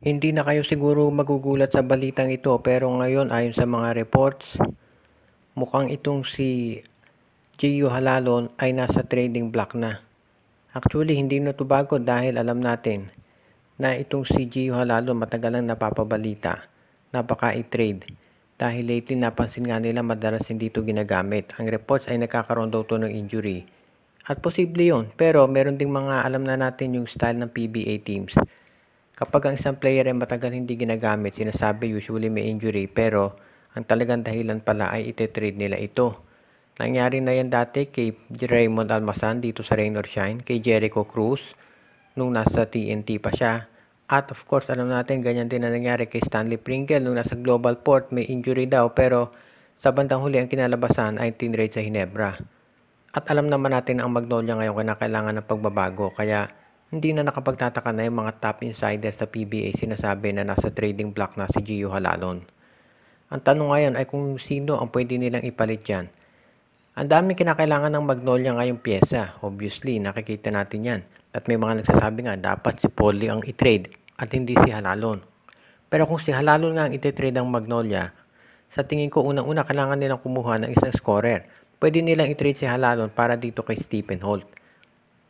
Hindi na kayo siguro magugulat sa balitang ito pero ngayon ayon sa mga reports, mukhang itong si Gio Halalon ay nasa trading block na. Actually, hindi na ito bago dahil alam natin na itong si Gio Halalon matagal lang napapabalita na baka i-trade. Dahil lately napansin nga nila madalas hindi ito ginagamit. Ang reports ay nagkakaroon daw ito ng injury. At posible yun, pero meron ding mga alam na natin yung style ng PBA teams. Kapag ang isang player ay matagal hindi ginagamit, sinasabi usually may injury pero ang talagang dahilan pala ay ite-trade nila ito. Nangyari na yan dati kay Raymond Almasan dito sa Rain or Shine, kay Jericho Cruz nung nasa TNT pa siya. At of course, alam natin ganyan din na nangyari kay Stanley Pringle nung nasa Global Port, may injury daw pero sa bandang huli ang kinalabasan ay tinrade sa Hinebra. At alam naman natin na ang Magnolia ngayon kailangan ng pagbabago kaya hindi na nakapagtataka na yung mga top insiders sa PBA sinasabi na nasa trading block na si Gio Halalon. Ang tanong ngayon ay kung sino ang pwede nilang ipalit dyan. Ang daming kinakailangan ng Magnolia ngayong pyesa. Obviously, nakikita natin yan. At may mga nagsasabi nga, dapat si Paulie ang i-trade at hindi si Halalon. Pero kung si Halalon nga ang i-trade ng Magnolia, sa tingin ko unang-una kailangan nilang kumuha ng isang scorer. Pwede nilang i-trade si Halalon para dito kay Stephen Holt.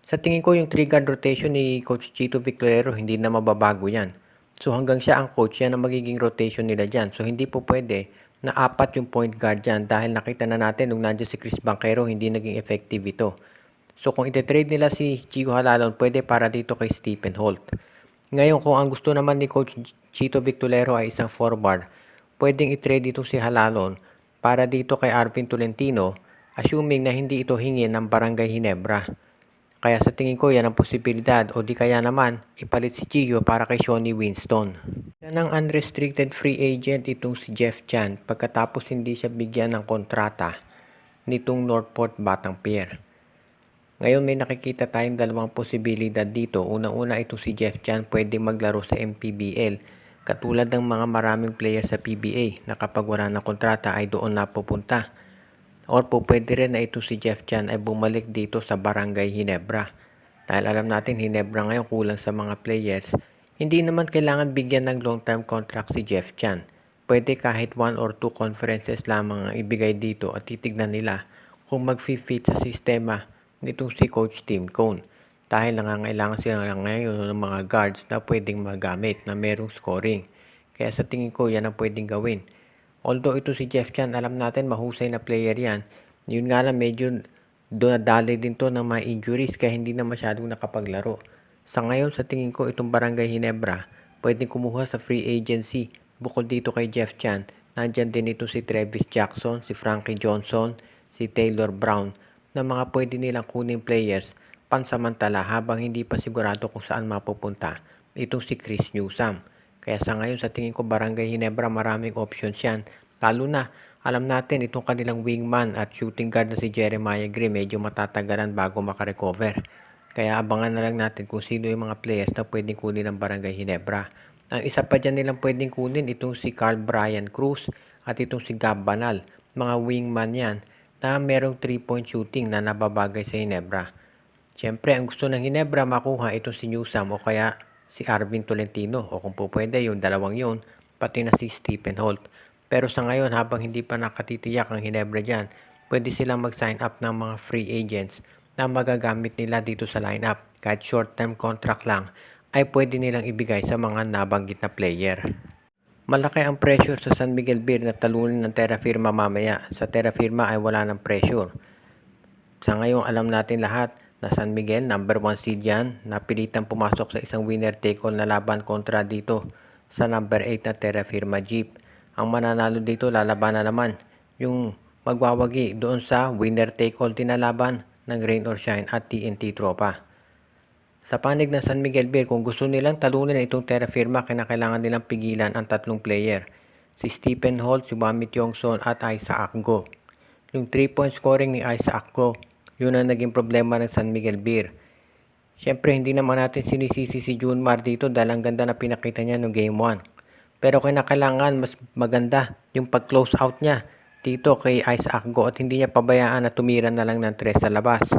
Sa tingin ko yung 3-guard rotation ni Coach Chito Victorero, hindi na mababago yan. So hanggang siya ang coach, yan ang magiging rotation nila dyan. So hindi po pwede na 4 yung point guard dyan dahil nakita na natin nung nandiyan si Chris Banquero, hindi naging effective ito. So kung ite-trade nila si Gio Halalon, pwede para dito kay Stephen Holt. Ngayon kung ang gusto naman ni Coach Chito Victorero ay isang forward, pwedeng i-trade dito si Halalon para dito kay Arvin Tolentino, assuming na hindi ito hingi ng Barangay Hinebra. Kaya sa tingin ko yan ang posibilidad o di kaya naman ipalit si Gio para kay Shawnee Winston. Yan ang unrestricted free agent itong si Jeff Chan pagkatapos hindi siya bigyan ng kontrata nitong Northport Batang Pier. Ngayon may nakikita tayong dalawang posibilidad dito. Unang-una itong si Jeff Chan pwedeng maglaro sa MPBL katulad ng mga maraming player sa PBA na kapag wala ng kontrata ay doon napupunta. Or po pwede rin na ito si Jeff Chan ay bumalik dito sa Barangay Hinebra. Dahil alam natin Hinebra ngayon kulang sa mga players, hindi naman kailangan bigyan ng long-term contract si Jeff Chan. Pwede kahit 1 or 2 conferences lamang ang ibigay dito at titignan nila kung mag-fit sa sistema nitong si Coach Tim Cone. Dahil nangangailangan sila ngayon ng mga guards na pwedeng magamit na merong scoring. Kaya sa tingin ko yan ang pwedeng gawin. Although ito si Jeff Chan, alam natin mahusay na player yan. Yun nga lang medyo nadali din to ng mga injuries kaya hindi na masyadong nakapaglaro. Sa ngayon sa tingin ko itong Barangay Hinebra, pwedeng kumuha sa free agency. Bukod dito kay Jeff Chan, nandyan din ito si Travis Jackson, si Frankie Johnson, si Taylor Brown na mga pwede nilang kuning players pansamantala habang hindi pa sigurado kung saan mapupunta itong si Chris Newsome. Kaya sa ngayon sa tingin ko Barangay Hinebra maraming options yan. Lalo na alam natin itong kanilang wingman at shooting guard na si Jeremiah Gray medyo matatagalan bago makarecover. Kaya abangan na lang natin kung sino yung mga players na pwedeng kunin ng Barangay Hinebra. Ang isa pa dyan nilang pwedeng kunin itong si Carl Brian Cruz at itong si Gab Banal. Mga wingman yan na merong 3-point shooting na nababagay sa Hinebra. Siyempre, ang gusto ng Hinebra makuha itong si Newsome o kaya si Arvin Tolentino o kung po pwede yung dalawang yun, pati na si Stephen Holt. Pero sa ngayon, habang hindi pa nakatitiyak ang Hinebra dyan, pwede silang mag-sign up ng mga free agents na magagamit nila dito sa lineup. Kahit short-term contract lang, ay pwede nilang ibigay sa mga nabanggit na player. Malaki ang pressure sa San Miguel Beer na talunin ng Terra Firma mamaya. Sa Terra Firma ay wala ng pressure. Sa ngayon, alam natin lahat na San Miguel, number 1 seed yan, napilitang pumasok sa isang winner-take-all na laban kontra dito sa number 8 na Terra Firma Jeep. Ang mananalo dito, lalaban na naman yung magwawagi doon sa winner-take-all din na laban ng Rain or Shine at TNT Tropa. Sa panig ng San Miguel Beer, kung gusto nilang talunin itong Terra Firma, kinakailangan nilang pigilan ang tatlong player. Si Stephen Holt, si Wamit Yongson at Isaac Go. Yung 3-point scoring ni Isaac Go, yun ang naging problema ng San Miguel Beer. Siyempre, hindi naman natin sinisisi si Junmar dito dahil ang ganda na pinakita niya noong Game 1. Pero kinakailangan mas maganda yung pag-close out niya dito kay Isaac Go at hindi niya pabayaan na tumira na lang ng 3 sa labas.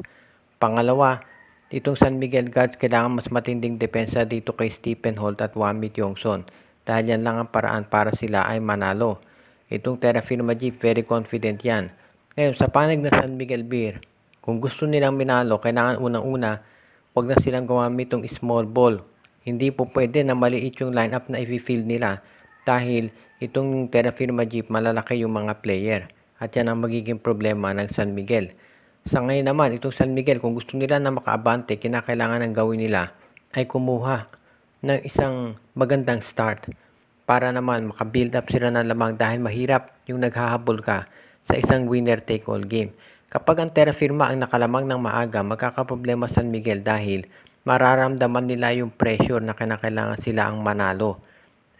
Pangalawa, Itong San Miguel Guards kailangan mas matinding depensa dito kay Stephen Holt at Wamit Yongson dahil yan lang ang paraan para sila ay manalo. Itong Terra Firma Jeep, very confident yan. Ngayon, sa panig ng San Miguel Beer, kung gusto nilang minalo, kailangan unang-una, huwag na silang gumamit ng small ball. Hindi po pwede na maliit yung lineup na i-field nila dahil itong Terra Firma Jeep, malalaki yung mga player. At yan ang magiging problema ng San Miguel. Sa ngayon naman, itong San Miguel, kung gusto nila na makaabante, kinakailangan ng gawin nila ay kumuha ng isang magandang start para naman makabuild up sila ng lamang dahil mahirap yung naghahabol ka sa isang winner-take-all game. Kapag ang Terra Firma ang nakalamang ng maaga, magkakaproblema San Miguel dahil mararamdaman nila yung pressure na kinakailangan sila ang manalo.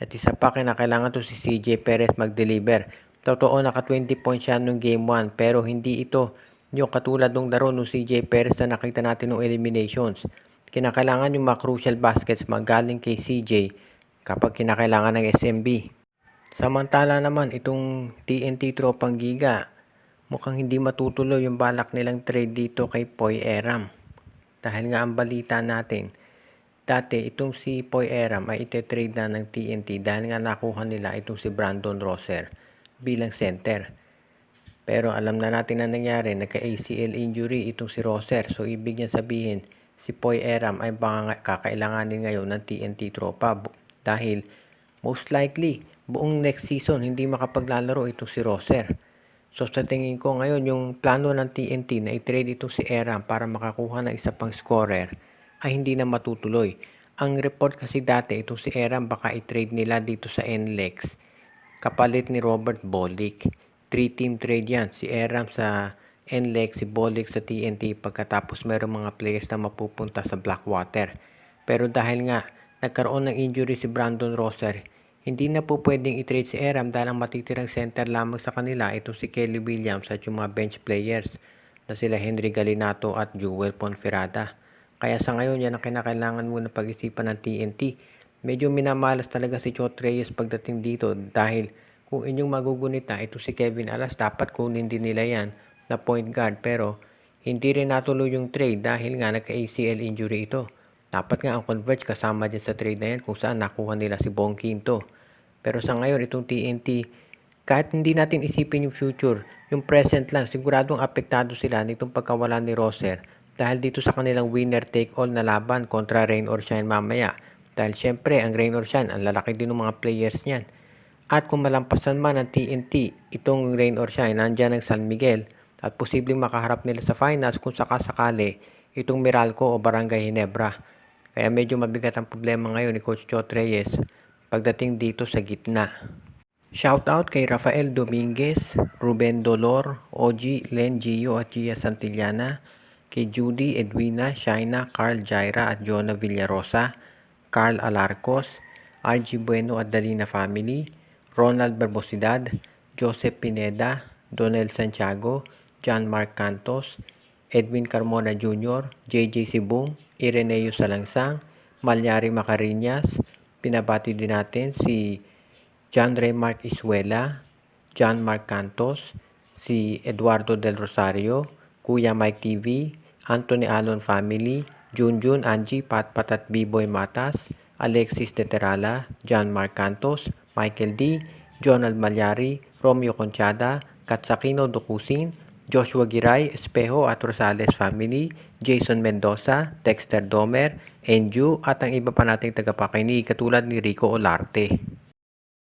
At isa pa, kinakailangan to si CJ Perez mag-deliver. Totoo, naka 20 points siya nung game 1 pero hindi ito yung katulad nung laro nung CJ Perez na nakita natin nung eliminations. Kinakailangan yung mga crucial baskets magaling kay CJ kapag kinakailangan ng SMB. Samantala naman itong TNT Tropang Giga, mukhang hindi matutuloy yung balak nilang trade dito kay Poy Eram. Dahil nga ang balita natin, dati itong si Poy Eram ay ite-trade na ng TNT dahil nga nakuha nila itong si Brandon Rosser bilang center. Pero alam na natin na nangyari, nagka-ACL injury itong si Rosser. So ibig niya sabihin, si Poy Eram ay baka kakailanganin ngayon ng TNT Tropa dahil most likely buong next season hindi makapaglalaro itong si Rosser. So sa tingin ko ngayon yung plano ng TNT na i-trade itong si Eram para makakuha ng isa pang scorer ay hindi na matutuloy. Ang report kasi dati itong si Eram baka i-trade nila dito sa NLEX kapalit ni Robert Bolick. 3-team trade yan. Si Eram sa NLEX, si Bolick sa TNT pagkatapos mayroong mga players na mapupunta sa Blackwater. Pero dahil nga nagkaroon ng injury si Brandon Rosser, hindi na po pwedeng i-trade si Eram dahil ang matitirang center lamang sa kanila ito si Kelly Williams at yung mga bench players na sila Henry Galinato at Jewel Ponferrada. Kaya sa ngayon yan ang kinakailangan muna pag-isipan ng TNT. Medyo minamalas talaga si Chot Reyes pagdating dito dahil kung inyong magugunita, ito si Kevin Alas, dapat kunin din nila yan na point guard pero hindi rin natuloy yung trade dahil nga nagka-ACL injury ito. Dapat nga ang Converge kasama dyan sa trade na yan kung saan nakuha nila si Bong Quinto. Pero sa ngayon, itong TNT, kahit hindi natin isipin yung future, yung present lang, siguradong apektado sila nitong pagkawala ni Rosser dahil dito sa kanilang winner-take-all na laban kontra Rain or Shine mamaya. Dahil syempre, ang Rain or Shine, ang lalaki din ng mga players niyan. At kung malampasan man ng TNT, itong Rain or Shine, nandyan ang San Miguel at posibleng makaharap nila sa finals kung sakasakali itong Meralco o Barangay Ginebra. Kaya medyo mabigat ang problema ngayon ni Coach Chot Reyes pagdating dito sa gitna. Shoutout kay Rafael Dominguez, Ruben Dolor, OG, Len Gio at Gia Santillana, kay Judy, Edwina, Shaina, Carl Jaira at Jonah Villarosa, Carl Alarcos, RG Bueno at Dalina Family, Ronald Barbosidad, Joseph Pineda, Donel Santiago, John Mark Cantos, Edwin Carmona Jr., JJ Sibung, Ireneo Salangsang, Malyari Macarinas. Pinabati din natin si John Ray Mark Isuela, John Mark Cantos, si Eduardo Del Rosario, Kuya Mike TV, Anthony Alon Family, Junjun, Angie, Patpat at B-Boy Matas, Alexis De Terala, John Mark Cantos, Michael D., Jonald Malyari, Romeo Conchada, Katsakino Dukusin, Joshua Giray, Espejo at Rosales Family, Jason Mendoza, Dexter Domer, Enju at ang iba pa nating tagapakinig katulad ni Rico Olarte.